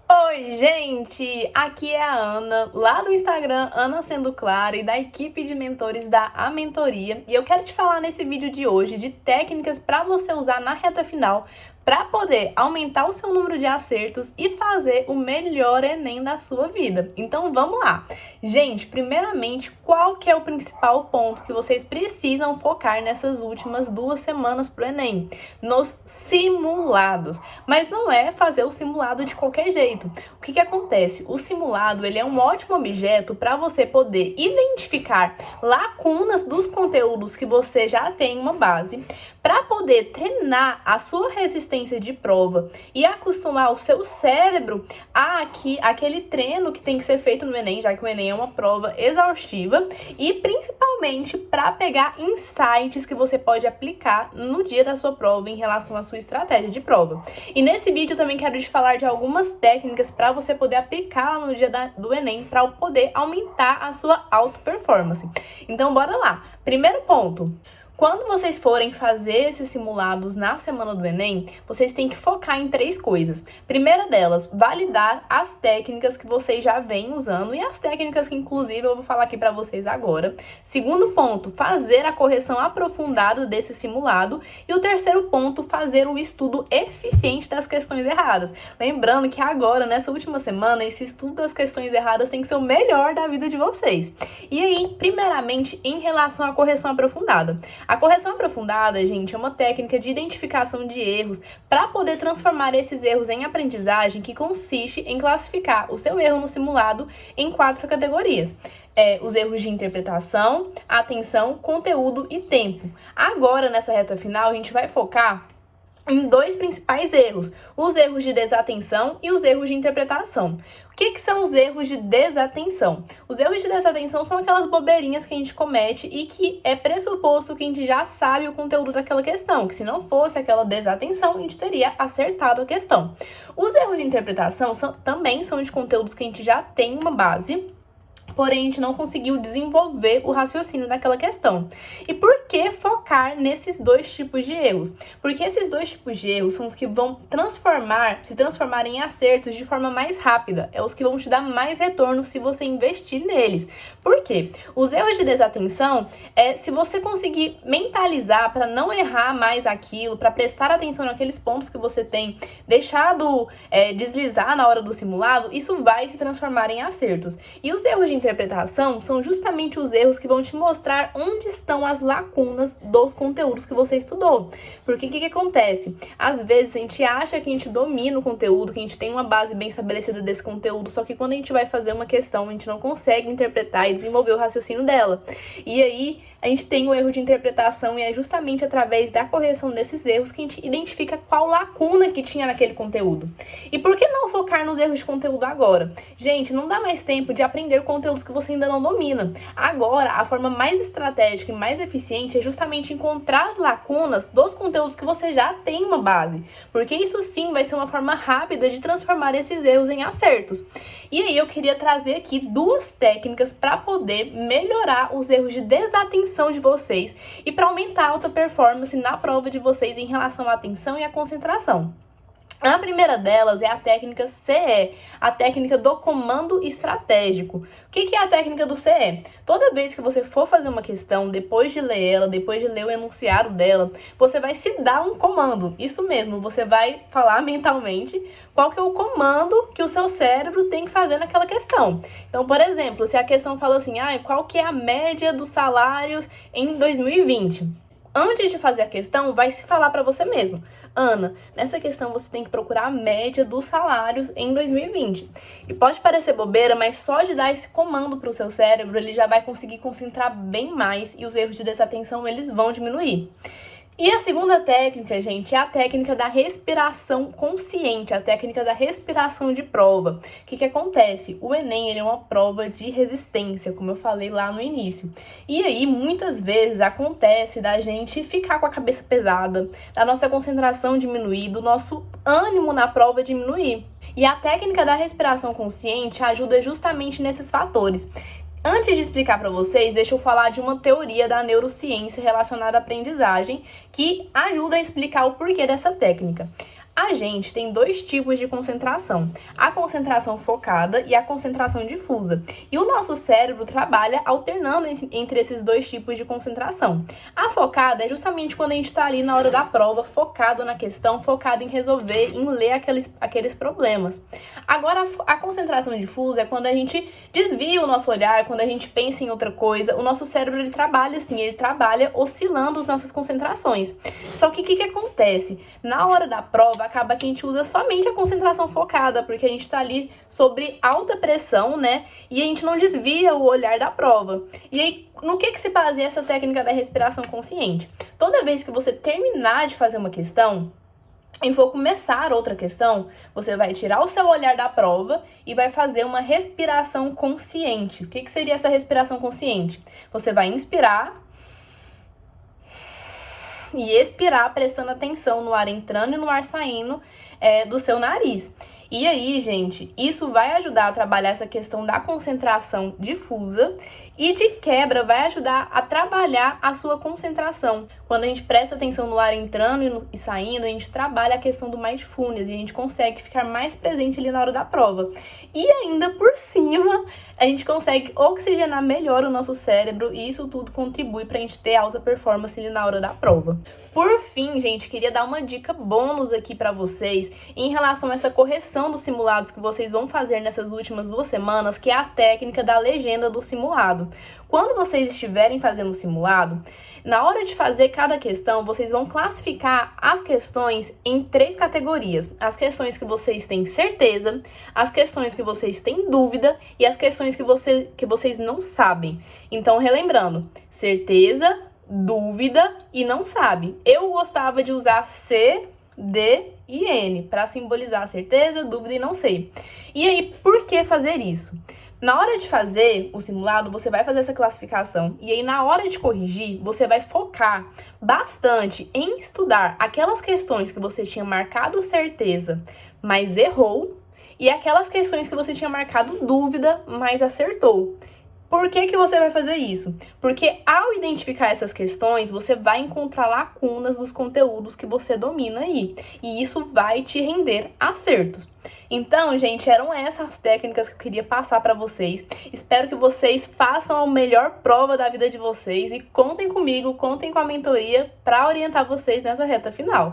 Oi, gente! Aqui é a Ana, lá do Instagram Ana Sendo Clara e da equipe de mentores da A Mentoria. E eu quero te falar nesse vídeo de hoje de técnicas para você usar na reta final para poder aumentar o seu número de acertos e fazer o melhor Enem da sua vida. Então vamos lá! Gente, primeiramente, qual que é o principal ponto que vocês precisam focar nessas últimas 2 semanas pro Enem? Nos simulados. Mas não é fazer o simulado de qualquer jeito. O que acontece? O simulado ele é um ótimo objeto para você poder identificar lacunas dos conteúdos que você já tem uma base, para poder treinar a sua resistência de prova e acostumar o seu cérebro a aquele treino que tem que ser feito no Enem, já que o Enem é uma prova exaustiva, e principalmente para pegar insights que você pode aplicar no dia da sua prova em relação à sua estratégia de prova. E nesse vídeo eu também quero te falar de algumas técnicas para você poder aplicar no dia do Enem para poder aumentar a sua auto-performance. Então bora lá! Primeiro ponto. Quando vocês forem fazer esses simulados na semana do Enem, vocês têm que focar em 3 coisas. Primeira delas, validar as técnicas que vocês já vêm usando e as técnicas que, inclusive, eu vou falar aqui para vocês agora. Segundo ponto, fazer a correção aprofundada desse simulado. E o terceiro ponto, fazer o estudo eficiente das questões erradas. Lembrando que agora, nessa última semana, esse estudo das questões erradas tem que ser o melhor da vida de vocês. E aí, primeiramente, em relação à correção aprofundada. A correção aprofundada, gente, é uma técnica de identificação de erros para poder transformar esses erros em aprendizagem, que consiste em classificar o seu erro no simulado em 4 categorias. Os erros de interpretação, atenção, conteúdo e tempo. Agora, nessa reta final, a gente vai focar em 2 principais erros, os erros de desatenção e os erros de interpretação. O que são os erros de desatenção? Os erros de desatenção são aquelas bobeirinhas que a gente comete e que é pressuposto que a gente já sabe o conteúdo daquela questão, que se não fosse aquela desatenção, a gente teria acertado a questão. Os erros de interpretação também são de conteúdos que a gente já tem uma base, porém a gente não conseguiu desenvolver o raciocínio daquela questão. E por que focar nesses 2 tipos de erros? Porque esses 2 tipos de erros são os que vão se transformar em acertos de forma mais rápida. É os que vão te dar mais retorno se você investir neles. Por quê? Os erros de desatenção se você conseguir mentalizar para não errar mais aquilo, para prestar atenção naqueles pontos que você tem deixado deslizar na hora do simulado, isso vai se transformar em acertos. E os erros de interpretação são justamente os erros que vão te mostrar onde estão as lacunas dos conteúdos que você estudou. Porque o que acontece? Às vezes a gente acha que a gente domina o conteúdo, que a gente tem uma base bem estabelecida desse conteúdo, só que quando a gente vai fazer uma questão, a gente não consegue interpretar e desenvolver o raciocínio dela. E aí a gente tem o erro de interpretação e é justamente através da correção desses erros que a gente identifica qual lacuna que tinha naquele conteúdo. E por que não focar nos erros de conteúdo agora? Gente, não dá mais tempo de aprender conteúdos que você ainda não domina. Agora, a forma mais estratégica e mais eficiente é justamente encontrar as lacunas dos conteúdos que você já tem uma base. Porque isso sim vai ser uma forma rápida de transformar esses erros em acertos. E aí eu queria trazer aqui 2 técnicas para poder melhorar os erros de desatenção de vocês e para aumentar a alta performance na prova de vocês em relação à atenção e à concentração. A primeira delas é a técnica CE, a técnica do comando estratégico. O que é a técnica do CE? Toda vez que você for fazer uma questão, depois de ler ela, depois de ler o enunciado dela, você vai se dar um comando. Isso mesmo, você vai falar mentalmente qual que é o comando que o seu cérebro tem que fazer naquela questão. Então, por exemplo, se a questão fala assim, qual que é a média dos salários em 2020? Antes de fazer a questão, vai se falar para você mesmo. Ana, nessa questão você tem que procurar a média dos salários em 2020. E pode parecer bobeira, mas só de dar esse comando para o seu cérebro, ele já vai conseguir concentrar bem mais e os erros de desatenção eles vão diminuir. E a segunda técnica, gente, é a técnica da respiração consciente, a técnica da respiração de prova. O que acontece? O Enem ele é uma prova de resistência, como eu falei lá no início. E aí, muitas vezes, acontece da gente ficar com a cabeça pesada, da nossa concentração diminuir, do nosso ânimo na prova diminuir. E a técnica da respiração consciente ajuda justamente nesses fatores. Antes de explicar para vocês, deixa eu falar de uma teoria da neurociência relacionada à aprendizagem que ajuda a explicar o porquê dessa técnica. A gente tem dois tipos de concentração, a concentração focada e a concentração difusa. E o nosso cérebro trabalha alternando entre esses dois tipos de concentração. A focada é justamente quando a gente está ali na hora da prova, focado na questão, focado em resolver, em ler aqueles problemas. Agora, a concentração difusa é quando a gente desvia o nosso olhar, quando a gente pensa em outra coisa. O nosso cérebro, ele trabalha assim, ele trabalha oscilando as nossas concentrações. Só que o que acontece? Na hora da prova, acaba que a gente usa somente a concentração focada, porque a gente está ali sobre alta pressão, né? E a gente não desvia o olhar da prova. E aí, no que se baseia essa técnica da respiração consciente? Toda vez que você terminar de fazer uma questão e for começar outra questão, você vai tirar o seu olhar da prova e vai fazer uma respiração consciente. O que seria essa respiração consciente? Você vai inspirar e expirar, prestando atenção no ar entrando e no ar saindo do seu nariz. E aí, gente, isso vai ajudar a trabalhar essa questão da concentração difusa e de quebra vai ajudar a trabalhar a sua concentração. Quando a gente presta atenção no ar entrando e saindo, a gente trabalha a questão do mindfulness e a gente consegue ficar mais presente ali na hora da prova. E ainda por cima, a gente consegue oxigenar melhor o nosso cérebro e isso tudo contribui para a gente ter alta performance ali na hora da prova. Por fim, gente, queria dar uma dica bônus aqui para vocês em relação a essa correção dos simulados que vocês vão fazer nessas últimas 2 semanas, que é a técnica da legenda do simulado. Quando vocês estiverem fazendo o simulado, na hora de fazer cada questão, vocês vão classificar as questões em 3 categorias. As questões que vocês têm certeza, as questões que vocês têm dúvida e as questões que vocês não sabem. Então, relembrando, certeza, dúvida e não sabe. Eu gostava de usar C, D e N para simbolizar certeza, dúvida e não sei. E aí, por que fazer isso? Na hora de fazer o simulado, você vai fazer essa classificação e aí na hora de corrigir, você vai focar bastante em estudar aquelas questões que você tinha marcado certeza, mas errou, e aquelas questões que você tinha marcado dúvida, mas acertou. Por que você vai fazer isso? Porque ao identificar essas questões, você vai encontrar lacunas dos conteúdos que você domina aí. E isso vai te render acertos. Então, gente, eram essas técnicas que eu queria passar para vocês. Espero que vocês façam a melhor prova da vida de vocês e contem comigo, contem com a mentoria para orientar vocês nessa reta final.